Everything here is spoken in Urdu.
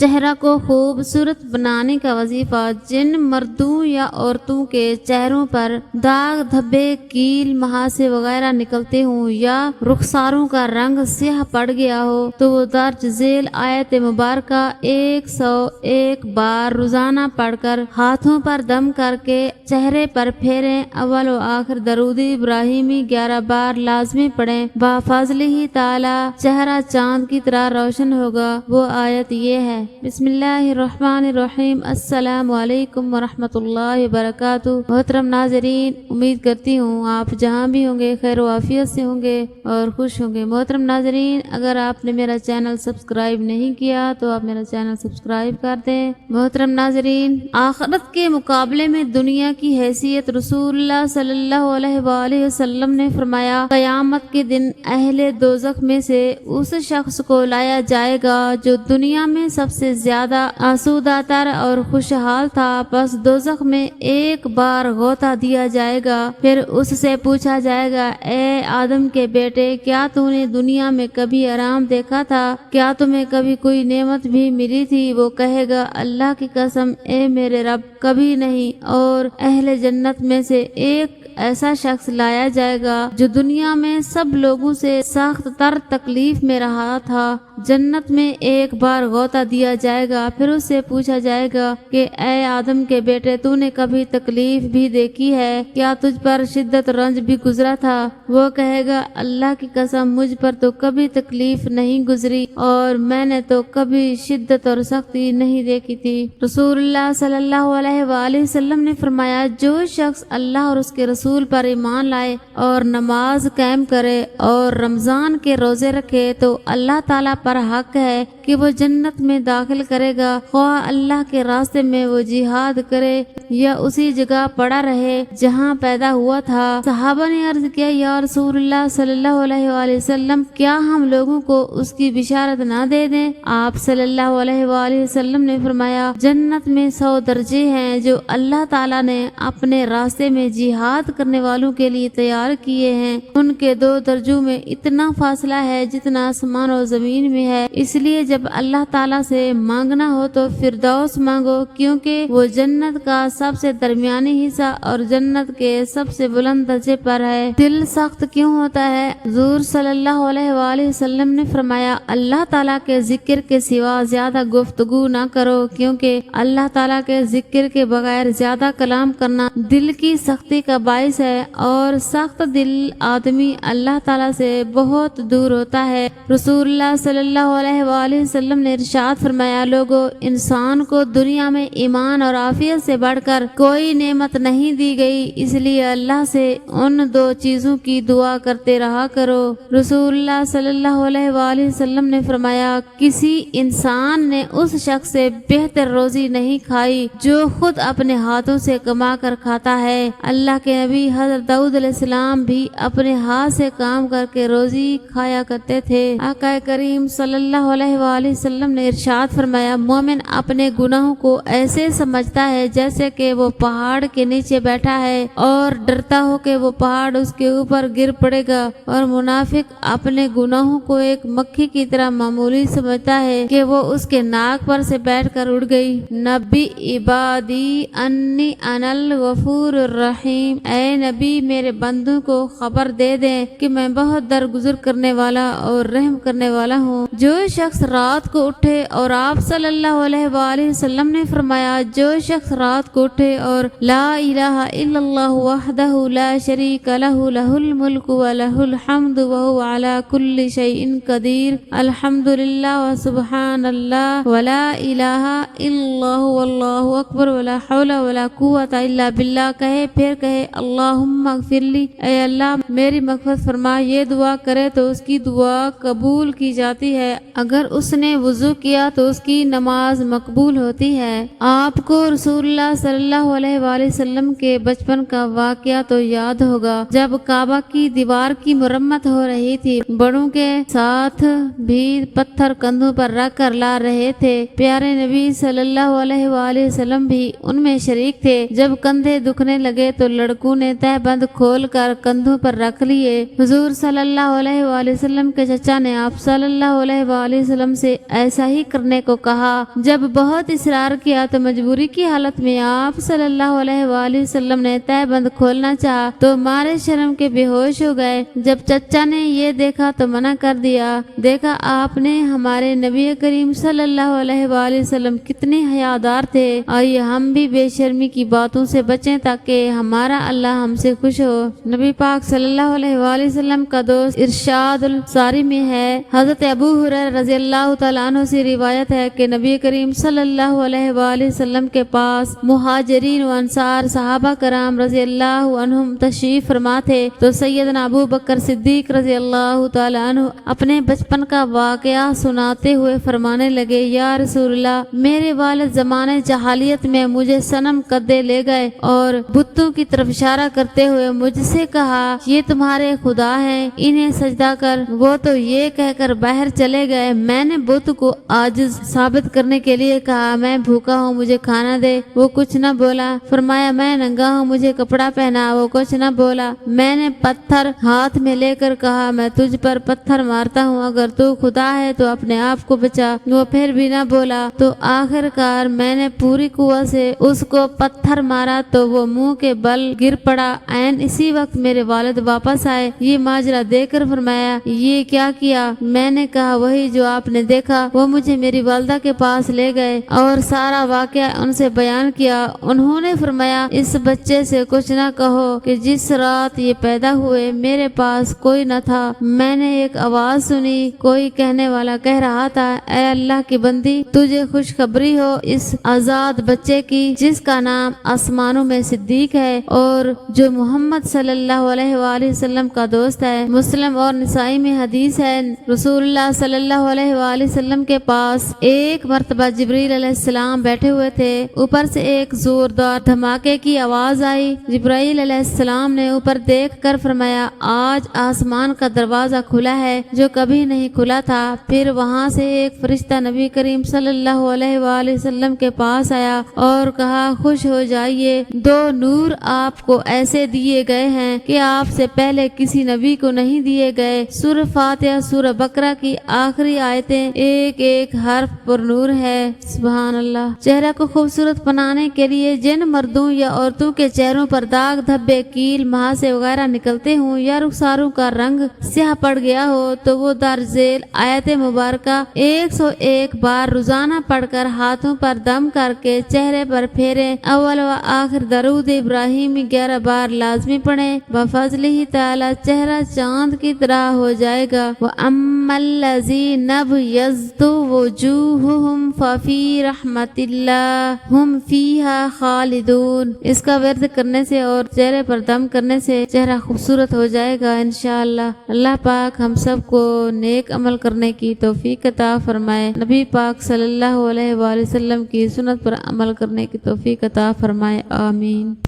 چہرہ کو خوبصورت بنانے کا وظیفہ جن مردوں یا عورتوں کے چہروں پر داغ دھبے کیل مہاسے وغیرہ نکلتے ہوں یا رخساروں کا رنگ سیاہ پڑ گیا ہو تو وہ درج ذیل آیت مبارکہ 101 بار روزانہ پڑھ کر ہاتھوں پر دم کر کے چہرے پر پھیریں۔ اول و آخر درود ابراہیمی 11 بار لازمی پڑھیں، بفضلہ تعالی چہرہ چاند کی طرح روشن ہوگا۔ وہ آیت یہ ہے: بسم اللہ الرحمن الرحیم، السلام علیکم ورحمۃ اللہ وبرکاتہ۔ محترم ناظرین، امید کرتی ہوں آپ جہاں بھی ہوں گے خیر و عافیت سے ہوں گے اور خوش ہوں گے۔ محترم ناظرین، اگر آپ نے میرا چینل سبسکرائب نہیں کیا تو آپ میرا چینل سبسکرائب کر دیں۔ محترم ناظرین، آخرت کے مقابلے میں دنیا کی حیثیت رسول اللہ صلی اللہ علیہ وآلہ وسلم نے فرمایا، قیامت کے دن اہل دوزخ میں سے اس شخص کو لایا جائے گا جو دنیا میں سب سے زیادہ آسودہ تر اور خوشحال تھا، بس دوزخ میں ایک بار غوطہ دیا جائے گا، پھر اس سے پوچھا جائے گا، اے آدم کے بیٹے، کیا تو نے دنیا میں کبھی آرام دیکھا تھا؟ کیا تمہیں کبھی کوئی نعمت بھی ملی تھی؟ وہ کہے گا، اللہ کی قسم اے میرے رب، کبھی نہیں۔ اور اہل جنت میں سے ایک ایسا شخص لایا جائے گا جو دنیا میں سب لوگوں سے سخت تر تکلیف میں رہا تھا، جنت میں ایک بار غوطہ دیا جائے گا، پھر اس سے پوچھا جائے گا کہ اے آدم کے بیٹے، تو نے کبھی تکلیف بھی دیکھی ہے؟ کیا تجھ پر شدت رنج بھی گزرا تھا؟ وہ کہے گا، اللہ کی قسم مجھ پر تو کبھی تکلیف نہیں گزری اور میں نے تو کبھی شدت اور سختی نہیں دیکھی تھی۔ رسول اللہ صلی اللہ علیہ وآلہ وسلم نے فرمایا، جو شخص اللہ اور اس کے رسول پر ایمان لائے اور نماز قائم کرے اور رمضان کے روزے رکھے تو اللہ تعالیٰ پر حق ہے کہ وہ جنت میں داخل کرے گا، خواہ اللہ کے راستے میں وہ جہاد کرے یا اسی جگہ پڑا رہے جہاں پیدا ہوا تھا۔ صحابہ نے عرض کیا، یا رسول اللہ صلی اللہ علیہ وآلہ وسلم، کیا ہم لوگوں کو اس کی بشارت نہ دے دیں؟ آپ صلی اللہ علیہ وآلہ وسلم نے فرمایا، جنت میں 100 درجے ہیں جو اللہ تعالیٰ نے اپنے راستے میں جہاد کرنے والوں کے لیے تیار کیے ہیں، ان کے 2 درجوں میں اتنا فاصلہ ہے جتنا آسمان و زمین میں ہے، اس لیے جب اللہ تعالیٰ سے مانگنا ہو تو فردوس مانگو، کیونکہ وہ جنت کا سب سے درمیانی حصہ اور جنت کے سب سے بلند درجے پر ہے۔ دل سخت کیوں ہوتا ہے؟ حضور صلی اللہ علیہ وآلہ وسلم نے فرمایا، اللہ تعالیٰ کے ذکر کے سوا زیادہ گفتگو نہ کرو، کیونکہ اللہ تعالیٰ کے ذکر کے بغیر زیادہ کلام کرنا دل کی سختی کا باعث ہے اور سخت دل آدمی اللہ تعالیٰ سے بہت دور ہوتا ہے۔ رسول اللہ صلی اللہ علیہ وآلہ وسلم نے ارشاد فرمایا، لوگو، انسان کو دنیا میں ایمان اور عافیت سے بڑھ کر کوئی نعمت نہیں دی گئی، اس لیے اللہ سے ان 2 چیزوں کی دعا کرتے رہا کرو۔ رسول اللہ صلی اللہ علیہ وآلہ وسلم نے فرمایا، کسی انسان نے اس شخص سے بہتر روزی نہیں کھائی جو خود اپنے ہاتھوں سے کما کر کھاتا ہے۔ اللہ کے نبی حضرت داؤد علیہ السلام بھی اپنے ہاتھ سے کام کر کے روزی کھایا کرتے تھے۔ آقا کریم صلی اللہ علیہ وآلہ وسلم نے ارشاد فرمایا، مومن اپنے گناہوں کو ایسے سمجھتا ہے جیسے کہ وہ پہاڑ کے نیچے بیٹھا ہے اور ڈرتا ہو کہ وہ پہاڑ اس کے اوپر گر پڑے گا، اور منافق اپنے گناہوں کو ایک مکھی کی طرح معمولی سمجھتا ہے کہ وہ اس کے ناک پر سے بیٹھ کر اڑ گئی۔ نبی عبادی انی انا الغفور الرحیم، اے نبی میرے بندوں کو خبر دے دیں کہ میں بہت درگزر کرنے والا اور رحم کرنے والا ہوں۔ جو شخص رات کو اٹھے، اور آپ صلی اللہ علیہ وآلہ وسلم نے فرمایا، جو شخص رات کو اٹھے اور لا الہ الا اللہ وحدہ لا شریک لہ لہ الملک ولہ الحمد وہو علی کل شیء قدیر، الحمدللہ وسبحان اللہ ولا الہ الا اللہ واللہ اکبر ولا حول ولا قوۃ الا باللہ، کہے پھر کہے، اللہم اغفر لی، اے اللہ میری مغفرت فرما۔ یہ دعا کرے تو اس کی دعا قبول کی جاتی ہے، اگر اس نے وضو کیا تو اس کی نماز مقبول ہوتی ہے۔ آپ کو رسول اللہ صلی اللہ علیہ وآلہ وسلم کے بچپن کا واقعہ تو یاد ہوگا، جب کعبہ کی دیوار کی مرمت ہو رہی تھی، بڑوں کے ساتھ بھی پتھر کندھوں پر رکھ کر لا رہے تھے، پیارے نبی صلی اللہ علیہ وآلہ وسلم بھی ان میں شریک تھے۔ جب کندھے دکھنے لگے تو لڑکوں نے تہ بند کھول کر کندھوں پر رکھ لیے۔ حضور صلی اللہ علیہ وآلہ وسلم کے چچا نے آپ صلی اللہ اللہ علیہ وآلہ وسلم سے ایسا ہی کرنے کو کہا۔ جب بہت اصرار کیا تو مجبوری کی حالت میں آپ صلی اللہ علیہ وآلہ وسلم نے تہہ بند کھولنا چاہا تو مارے شرم کے بے ہوش ہو گئے۔ جب چچا نے یہ دیکھا تو منع کر دیا۔ دیکھا آپ نے ہمارے نبی کریم صلی اللہ علیہ وآلہ وسلم کتنے حیادار تھے، اور یہ ہم بھی بے شرمی کی باتوں سے بچیں تاکہ ہمارا اللہ ہم سے خوش ہو۔ نبی پاک صلی اللہ علیہ وآلہ وسلم کا دوست ارشاد الساری میں ہے، حضرت ابو ہریرہ رضی اللہ تعالیٰ عنہ سے روایت ہے کہ نبی کریم صلی اللہ علیہ وآلہ وسلم کے پاس مہاجرین و انصار صحابہ کرام رضی اللہ عنہم تشریف فرما تھے تو سیدنا ابو بکر صدیق رضی اللہ تعالیٰ عنہ اپنے بچپن کا واقعہ سناتے ہوئے فرمانے لگے، یا رسول اللہ، میرے والد زمانے جہالیت میں مجھے صنم قدے لے گئے اور بتوں کی طرف اشارہ کرتے ہوئے مجھ سے کہا یہ تمہارے خدا ہیں، انہیں سجدہ کر۔ وہ تو یہ کہہ کر باہر چلے گئے۔ میں نے بت کو عاجز ثابت کرنے کے لیے کہا میں بھوکا ہوں، مجھے کھانا دے۔ وہ کچھ نہ بولا۔ فرمایا میں ننگا ہوں، مجھے کپڑا پہنا۔ وہ کچھ نہ بولا۔ میں نے پتھر ہاتھ میں لے کر کہا میں تجھ پر پتھر مارتا ہوں، اگر تو خدا ہے تو اپنے آپ کو بچا۔ وہ پھر بھی نہ بولا۔ تو آخر کار میں نے پوری قوت سے اس کو پتھر مارا تو وہ منہ کے بل گر پڑا۔ عین اسی وقت میرے والد واپس آئے۔ یہ ماجرا دیکھ کر فرمایا یہ کیا کیا؟ میں نے کہا وہی جو آپ نے دیکھا۔ وہ مجھے میری والدہ کے پاس لے گئے اور سارا واقعہ ان سے بیان کیا۔ انہوں نے فرمایا اس بچے سے کچھ نہ کہو کہ جس رات یہ پیدا ہوئے میرے پاس کوئی نہ تھا۔ میں نے ایک آواز سنی، کوئی کہنے والا کہہ رہا تھا اے اللہ کی بندی، تجھے خوشخبری ہو اس آزاد بچے کی جس کا نام آسمانوں میں صدیق ہے اور جو محمد صلی اللہ علیہ وآلہ وسلم کا دوست ہے۔ مسلم اور نسائی میں حدیث ہے، رسول اللہ صلی اللہ علیہ وآلہ وسلم کے پاس ایک مرتبہ جبریل علیہ السلام بیٹھے ہوئے تھے۔ اوپر سے ایک زوردار دھماکے کی آواز آئی۔ جبرائیل علیہ السلام نے اوپر دیکھ کر فرمایا آج آسمان کا دروازہ کھلا ہے جو کبھی نہیں کھلا تھا۔ پھر وہاں سے ایک فرشتہ نبی کریم صلی اللہ علیہ وآلہ وسلم کے پاس آیا اور کہا خوش ہو جائیے، دو نور آپ کو ایسے دیے گئے ہیں کہ آپ سے پہلے کسی نبی کو نہیں دیے گئے۔ سورہ فاتحہ سورہ بقرہ کی آخری آیتیں ایک ایک حرف پر نور ہے۔ سبحان اللہ۔ چہرہ کو خوبصورت بنانے کے لیے جن مردوں یا عورتوں کے چہروں پر داغ دھبے کیل مہاسے وغیرہ نکلتے ہوں یا رخساروں کا رنگ سیاہ پڑ گیا ہو تو وہ درج ذیل آیت مبارکہ 101 بار روزانہ پڑھ کر ہاتھوں پر دم کر کے چہرے پر پھیریں۔ اول و آخر درود ابراہیمی 11 بار لازمی پڑھیں۔ بفضلہ تعالی چہرہ چاند کی طرح ہو جائے گا۔ وَأَمَّا الَّذِينَ ابْيَضَّتْ وُجُوهُهُمْ فَفِي رَحْمَةِ اللَّهِ هُمْ فِيهَا خَالِدُونَ۔ اس کا ورد کرنے سے اور چہرے پر دم کرنے سے چہرہ خوبصورت ہو جائے گا انشاءاللہ۔ اللہ پاک ہم سب کو نیک عمل کرنے کی توفیق عطا فرمائے، نبی پاک صلی اللہ علیہ وآلہ وسلم کی سنت پر عمل کرنے کی توفیق عطا فرمائے، آمین۔